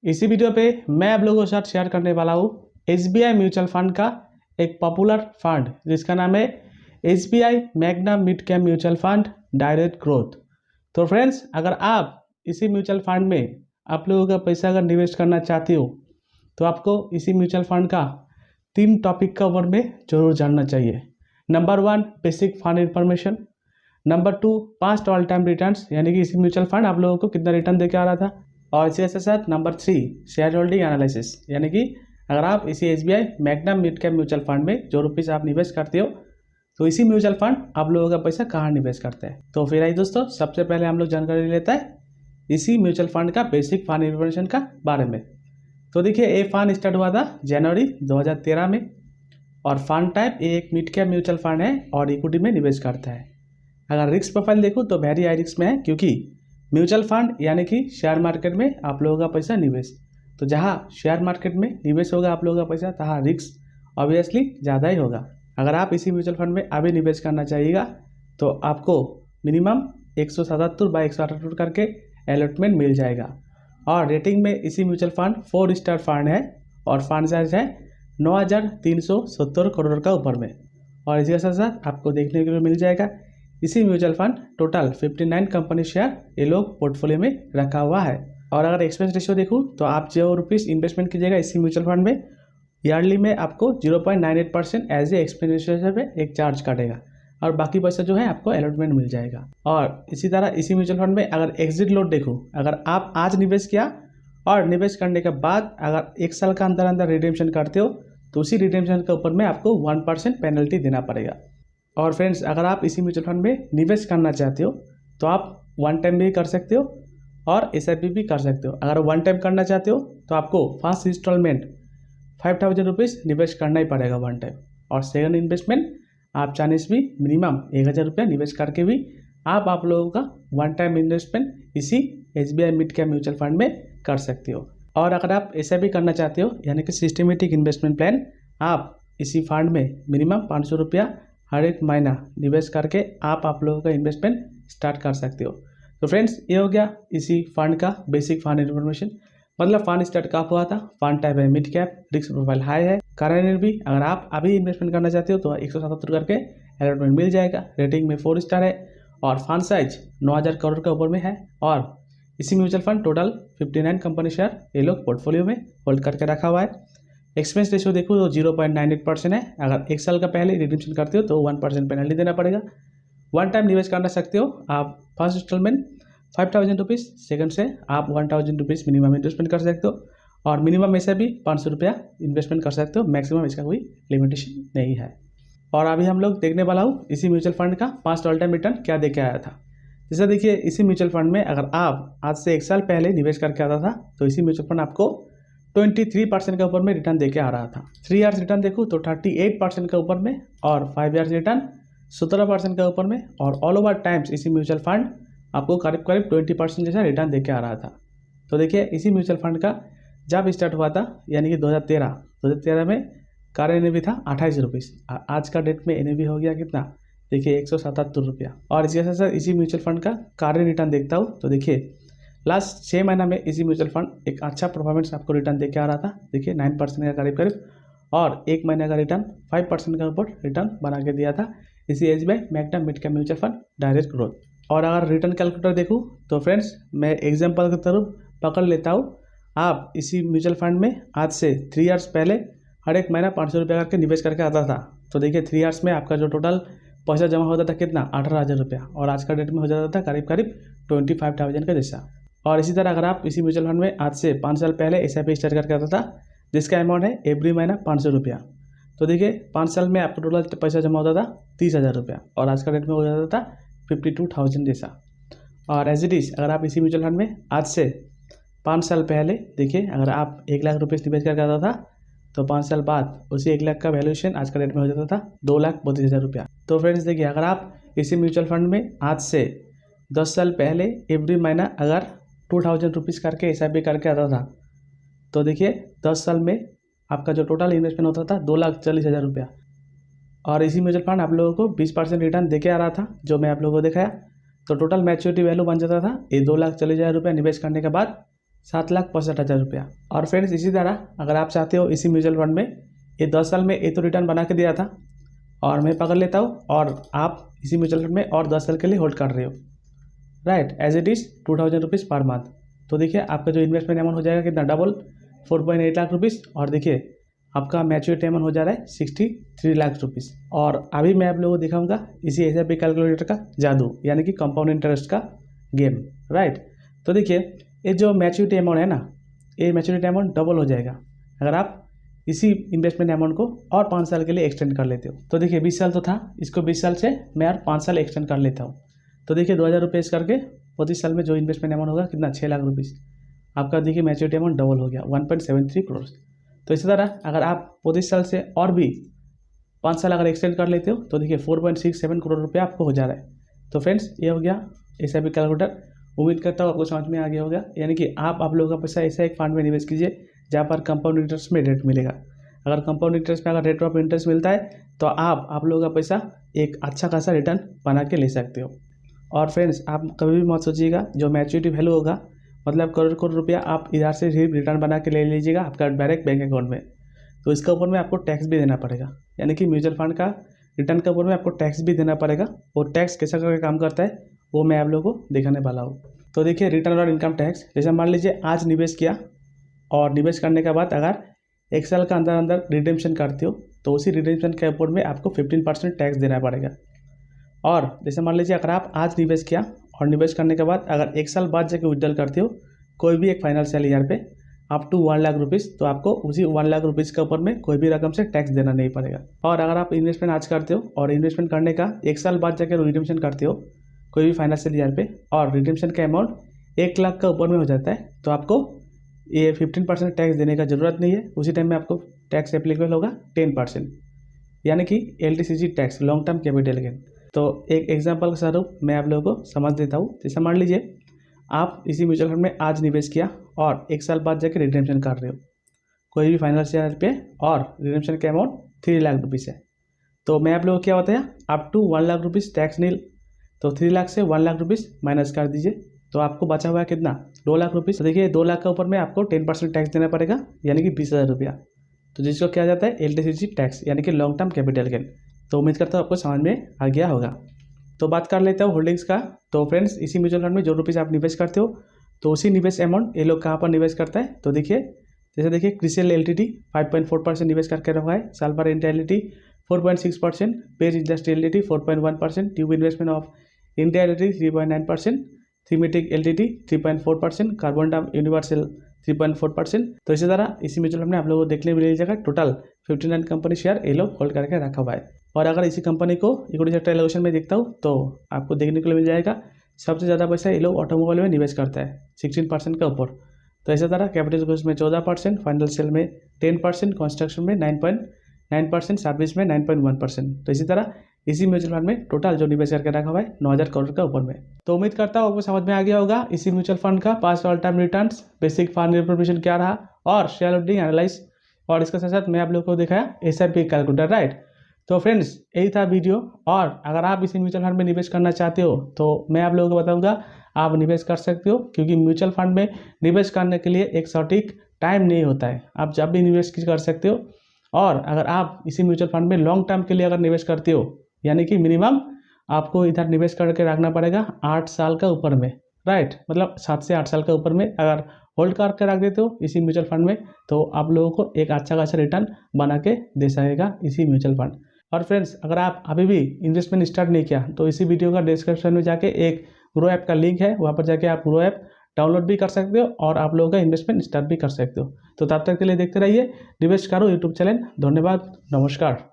इसी वीडियो पे मैं आप लोगों के साथ शेयर करने वाला हूँ SBI म्यूचुअल फंड का एक पॉपुलर फंड जिसका नाम है SBI Magna mid cap mutual fund direct growth. तो फ्रेंड्स, अगर आप इसी म्यूचुअल फंड में आप लोगों का पैसा अगर निवेश करना चाहते हो तो आपको इसी म्यूचुअल फंड का 3 टॉपिक का ऊपर में जरूर जानना चाहिए। Number 1 basic fund information, number 2 past all time returns, यानी कि इसी म्यूचुअल फंड आप लोगों को कितना रिटर्न दे के आ रहा था, और इसी के साथ नंबर 3 शेयर होल्डिंग एनालिसिस, यानी कि अगर आप इसी SBI Magna mid cap mutual fund में जो रुपीज़ आप निवेश करते हो तो इसी म्यूचुअल फंड आप लोगों का पैसा कहाँ निवेश करते हैं। तो फिर आइए दोस्तों, सबसे पहले हम लोग जानकारी लेते हैं इसी म्यूचुअल फंड का बेसिक फंड इंफॉर्मेशन का बारे में। तो देखिए, ये फंड स्टार्ट हुआ था जनवरी 2013 में और फंड टाइप ये एक मिड कैप म्यूचुअल फंड है और इक्विटी में निवेश करता है। अगर रिस्क प्रोफाइल देखूँ तो वेरी हाई रिस्क में है, क्योंकि म्यूचुअल फंड यानी कि शेयर मार्केट में आप लोगों का पैसा निवेश, तो जहाँ शेयर मार्केट में निवेश होगा आप लोगों का पैसा, तहाँ रिस्क ऑब्वियसली ज़्यादा ही होगा। अगर आप इसी म्यूचुअल फंड में अभी निवेश करना चाहिएगा तो आपको मिनिमम 177/178 करके अलॉटमेंट मिल जाएगा। और रेटिंग में इसी म्यूचुअल फंड 4 स्टार फंड है और फंड साइज है 9,370 करोड़ का ऊपर में। और इसके साथ साथ आपको देखने को मिल जाएगा इसी mutual fund total 59 company share ये लोग पोर्टफोलियो में रखा हुआ है। और अगर एक्सपेंस रेशियो देखूँ तो आप जो रुपीज़ इन्वेस्टमेंट कीजिएगा इसी म्यूचुअल फंड में, ईयरली में आपको 0.98% एज ए एक्सपेंस रेशियो पे एक चार्ज काटेगा और बाकी पैसा जो है आपको अलॉटमेंट मिल जाएगा। और इसी तरह इसी म्यूचुअल फंड में अगर एग्जिट लोड देखूँ, अगर आप आज निवेश किया और निवेश करने के बाद अगर 1 साल का अंदर अंदर रिडेम्पशन करते हो तो उसी रिडेम्पशन के ऊपर में आपको 1% पेनल्टी देना पड़ेगा। और फ्रेंड्स, अगर आप इसी म्यूचुअल फंड में निवेश करना चाहते हो तो आप 1 टाइम भी कर सकते हो और SIP भी कर सकते हो। अगर 1 टाइम करना चाहते हो तो आपको फर्स्ट इंस्टॉलमेंट 5,000 रुपीज़ निवेश करना ही पड़ेगा 1 टाइम, और सेकंड इन्वेस्टमेंट आप चाहने से भी मिनिमम 1,000 रुपया निवेश करके भी आप लोगों का 1 टाइम इन्वेस्टमेंट इसी SBI mid cap mutual fund में कर सकते हो। और अगर आप SIP करना चाहते हो यानी कि सिस्टमेटिक इन्वेस्टमेंट प्लान, आप इसी फंड में मिनिमम 500 रुपया हर एक महीना निवेश करके आप लोगों का इन्वेस्टमेंट स्टार्ट कर सकते हो। तो फ्रेंड्स, ये हो गया इसी फंड का बेसिक फंड इन्फॉर्मेशन। मतलब फंड स्टार्ट कब हुआ था, फंड टाइप है mid cap, risk profile high है, कारण भी अगर आप अभी इन्वेस्टमेंट करना चाहते हो तो 177 करके अलॉटमेंट मिल जाएगा। रेटिंग में 4 स्टार है और फंड साइज 9,000 करोड़ का ऊपर में है। और इसी mutual fund total 59 company share ये लोग पोर्टफोलियो में होल्ड करके रखा हुआ है। एक्सपेंस रेशियो देखो तो 0.98% है। अगर 1 साल का पहले रिडीम्शन करते हो तो 1% पेनल्टी देना पड़ेगा। 1 टाइम निवेश करना सकते हो आप, फर्स्ट इंस्टॉलमेंट 5,000 रुपीज़, सेकंड से आप 1,000 रुपीज़ मिनिमम इन्वेस्टमेंट कर सकते हो और मिनिमम ऐसे भी 500 रुपया इन्वेस्टमेंट कर सकते हो, मैक्सिमम इसका कोई लिमिटेशन नहीं है। और अभी हम लोग देखने वाला हूँ इसी म्यूचुअल फंड का पास्ट ऑल टाइम रिटर्न क्या दे के आया था। जैसे देखिए, इसी म्यूचुअल फंड में अगर आप आज से 1 साल पहले निवेश करके आता था तो इसी म्यूचुअल फंड आपको 23% के ऊपर में रिटर्न देके आ रहा था। 3 ईयर्स रिटर्न देखूँ तो 38% के ऊपर में, और 5 ईयर्स रिटर्न 17% के ऊपर में, और ऑल ओवर टाइम्स इसी म्यूचुअल फंड आपको करीब करीब 20% जैसा रिटर्न देके आ रहा था। तो देखिए, इसी म्यूचुअल फंड का जब स्टार्ट हुआ था यानी कि 2013 में कार NAV था 28 रुपीज़, आज का डेट में NAV हो गया कितना, देखिए 177 रुपया। और इसके साथ साथ इसी म्यूचुअल फंड का कार्य रिटर्न देखता हूँ तो देखिए लास्ट 6 महीना में इसी म्यूचुअल फंड एक अच्छा परफॉर्मेंस आपको रिटर्न देके आ रहा था। देखिए 9% का करीब करीब, और 1 महीने का रिटर्न 5% का ऊपर रिटर्न बना के दिया था इसी SBI Magna mid cap mutual fund direct growth. और अगर रिटर्न कैलकुलेटर देखूँ तो फ्रेंड्स, मैं एग्जांपल की तरफ पकड़ लेता हूँ। आप इसी म्यूचुअल फंड में आज से 3 ईयर्स पहले हर एक महीना 500 रुपया करके निवेश करके आता था, तो देखिए 3 ईयर्स में आपका जो टोटल पैसा जमा होता था कितना, 18,000 रुपया, और आज का डेट में हो जाता था करीब करीब 25,000 का जैसा। और इसी तरह अगर आप इसी म्यूचुअल फंड में आज से 5 साल पहले SIP स्टार्ट करके आता था जिसका अमाउंट है एवरी महीना 500 रुपया, तो देखिए 5 साल में आपका टोटल पैसा जमा होता था 30,000 रुपया, और आज का डेट में हो जाता था 52,000 जैसा। और एज इट इज़ अगर आप इसी म्यूचुअल फंड में आज से 5 साल पहले देखिए, अगर आप 1 लाख रुपये निवेश करके आता था तो 5 साल बाद उसी 1 लाख का वैल्यूएशन आज का डेट में हो जाता था 2,32,000 रुपया। तो फ्रेंड्स देखिए, अगर आप इसी म्यूचुअल फंड में आज से 10 साल पहले एवरी महीना अगर 2,000 रुपीज़ करके SIP करके आता था तो देखिए 10 साल में आपका जो टोटल इन्वेस्टमेंट होता था 2,40,000 रुपया। और इसी म्यूचुअल फंड आप लोगों को 20% रिटर्न देके आ रहा था जो मैं आप लोगों को दिखाया, तो टोटल मैच्योरिटी वैल्यू बन जाता था ये 2,40,000 रुपया निवेश करने के बाद 7,65,000 रुपया। और फ्रेंड्स इसी तरह अगर आप चाहते हो इसी म्यूचुअल फंड में ये 10 साल में ये तो रिटर्न बना के दिया था और मैं पकड़ लेता हूँ और आप इसी म्यूचुअल फंड में और 10 साल के लिए होल्ड कर रहे हो, right, as it is 2,000 rupees पर मंथ। तो देखिए आपका जो इन्वेस्टमेंट अमाउंट हो जाएगा कितना, डबल 4.8 लाख रुपीज़। और देखिए आपका मैच्योरिटी अमाउंट हो जा रहा है 63 लाख रुपीज़। और अभी मैं आप लोगों को दिखाऊंगा इसी SIP कैलकुलेटर का जादू, यानी कि कंपाउंड इंटरेस्ट का गेम, राइट। तो देखिए ये जो मैच्योरिटी अमाउंट है ना, ये मैच्योरिटी अमाउंट डबल हो जाएगा अगर आप इसी इन्वेस्टमेंट अमाउंट को और 5 साल के लिए एक्सटेंड कर लेते हो। तो देखिए 20 साल तो था, इसको 20 साल से मैं और 5 साल एक्सटेंड कर लेता हूँ। तो देखिए 2,000 रुपये करके 25 साल में जो इन्वेस्टमेंट अमाउंट होगा कितना, 6 लाख रुपीज़। आपका देखिए मैच्योरिटी अमाउंट डबल हो गया 1.73 करोड़। तो इसी तरह अगर आप 25 साल से और भी 5 साल अगर एक्सटेंड कर लेते हो तो देखिए 4.67 करोड़ रुपये आपको हो जा रहा है। तो फ्रेंड्स ये हो गया SIP कैलकुलेटर। उम्मीद करता हूँ आपको समझ में आ गया होगा। यानी कि आप लोगों का पैसा ऐसा एक फंड में निवेश कीजिए जहाँ पर कंपाउंड इंटरेस्ट में रेट मिलेगा। अगर कंपाउंड इंटरेस्ट में अगर रेट ऑफ इंटरेस्ट मिलता है तो आप लोगों का पैसा एक अच्छा खासा रिटर्न बना के ले सकते हो। और फ्रेंड्स आप कभी भी मत सोचिएगा जो मैच्योरिटी वैल्यू होगा, मतलब करोड़ रुपया आप इधर से रिटर्न बना के ले लीजिएगा आपका डायरेक्ट बैंक अकाउंट में, तो इसके ऊपर में आपको टैक्स भी देना पड़ेगा। यानी कि म्यूचुअल फंड का रिटर्न के ऊपर में आपको टैक्स भी देना पड़ेगा। और टैक्स कैसा करके काम करता है वो मैं आप लोगों को दिखाने वाला हूँ। तो देखिए रिटर्न और इनकम टैक्स, जैसे मान लीजिए आज निवेश किया और निवेश करने के बाद अगर 1 साल का अंदर रिडेम्पशन करते हो तो उसी रिडेम्पशन के ऊपर में आपको 15% टैक्स देना पड़ेगा। और जैसे मान लीजिए अगर आप आज निवेश किया और निवेश करने के बाद अगर 1 साल बाद जाके विड्रॉल करते हो कोई भी एक फाइनेंशियल ईयर पे अप टू 1 लाख रुपीज़, तो आपको उसी 1 लाख रुपीज़ के ऊपर में कोई भी रकम से टैक्स देना नहीं पड़ेगा। और अगर आप इन्वेस्टमेंट आज करते हो और इन्वेस्टमेंट करने का 1 साल बाद जाकर रिडेम्पशन करते हो कोई भी फाइनेंशियल ईयर पे और रिडेम्पशन का अमाउंट 1 लाख का ऊपर में हो जाता है, तो आपको ये 15% टैक्स देने का ज़रूरत नहीं है। उसी टाइम में आपको टैक्स एप्लीकेबल होगा 10%, यानी कि LTCG tax, long term capital gain. तो एक एग्जांपल के स्वरूप मैं आप लोगों को समझ देता हूँ। जैसे मान लीजिए आप इसी म्यूचुअल फंड में आज निवेश किया और 1 साल बाद जाके रिडेम्पशन कर रहे हो कोई भी फाइनेंशियल ईयर पे और रिडेम्पशन का अमाउंट 3 लाख रुपीज़ है, तो मैं आप लोगों को क्या बताया up to 1 lakh rupees tax nil. तो 3 लाख से 1 लाख रुपीज़ माइनस कर दीजिए तो आपको बचा हुआ है कितना, 2 लाख रुपीज़। तो देखिए 2 लाख के ऊपर में आपको 10% टैक्स देना पड़ेगा, यानी कि 20,000 रुपया, तो जिसको क्या जाता है LTCG टैक्स, यानी कि लॉन्ग टर्म कैपिटल गेन। तो उम्मीद करता हूँ आपको समझ में आ गया होगा। तो बात कर लेते हो होल्डिंग्स का। तो फ्रेंड्स इसी म्यूचुअल फंड में जो रुपीज़ आप निवेश करते हो तो उसी निवेश अमाउंट ये लोग कहाँ पर निवेश करता है। तो देखिए जैसे देखिए क्रिसिल LTD 5.4% निवेश करके रखा है, sulphur India LTD 4.6%, Page industry LTD 4.1%, Tube Investment of India LTD 3.9%, thematic LTD 3.4%, Carborundum Universal 3.4%। तो इसी तरह इसी म्यूचुअल फंड में आप लोगों को देखने मिल जाएगा टोटल 59 कंपनी शेयर ये लोग होल्ड करके रखा हुआ है। और अगर इसी कंपनी को इक्विटी सेक्टर एलोकेशन में देखता हूँ तो आपको देखने को मिल जाएगा सबसे ज़्यादा पैसा ये लोग ऑटोमोबाइल में निवेश करता है 16% के ऊपर। तो इसी तरह कैपिटल गुड्स में 14%, फाइनेंशियल में 10%, कंस्ट्रक्शन में 9.9%, सर्विस में 9.1%। तो इसी तरह इसी म्यूचुअल फंड में टोटल जो निवेश करके रखा हुआ है 9,000 करोड़ का ऊपर में। तो उम्मीद करता हूँ आपको समझ में आ गया होगा इसी म्यूचुअल फंड का past all time returns, basic fund information क्या रहा और शेयर होल्डिंग एनालाइज, और इसके साथ साथ मैं आप लोगों को दिखाया SIP कैलकुलेटर, राइट। तो फ्रेंड्स यही था वीडियो। और अगर आप इसी म्यूचुअल फंड में निवेश करना चाहते हो तो मैं आप लोगों को बताऊंगा आप निवेश कर सकते हो, क्योंकि म्यूचुअल फंड में निवेश करने के लिए एक सटीक टाइम नहीं होता है, आप जब भी निवेश कर सकते हो। और अगर आप इसी म्यूचुअल फंड में लॉन्ग टर्म के लिए अगर निवेश करते हो, यानी कि मिनिमम आपको इधर निवेश करके रखना पड़ेगा 8 साल का ऊपर में, राइट, मतलब 7 से 8 साल का ऊपर में अगर होल्ड करके रख देते हो इसी म्यूचुअल फंड में तो आप लोगों को एक अच्छा खासा रिटर्न बना के दे सकेगा इसी म्यूचुअल फंड। और फ्रेंड्स अगर आप अभी भी इन्वेस्टमेंट स्टार्ट नहीं किया तो इसी वीडियो का डिस्क्रिप्शन में जाके एक ग्रो ऐप का लिंक है, वहाँ पर जाके आप ग्रो ऐप डाउनलोड भी कर सकते हो और आप लोगों का इन्वेस्टमेंट स्टार्ट भी कर सकते हो। तो तब तक के लिए देखते रहिए निवेश करो यूट्यूब चैनल। धन्यवाद, नमस्कार।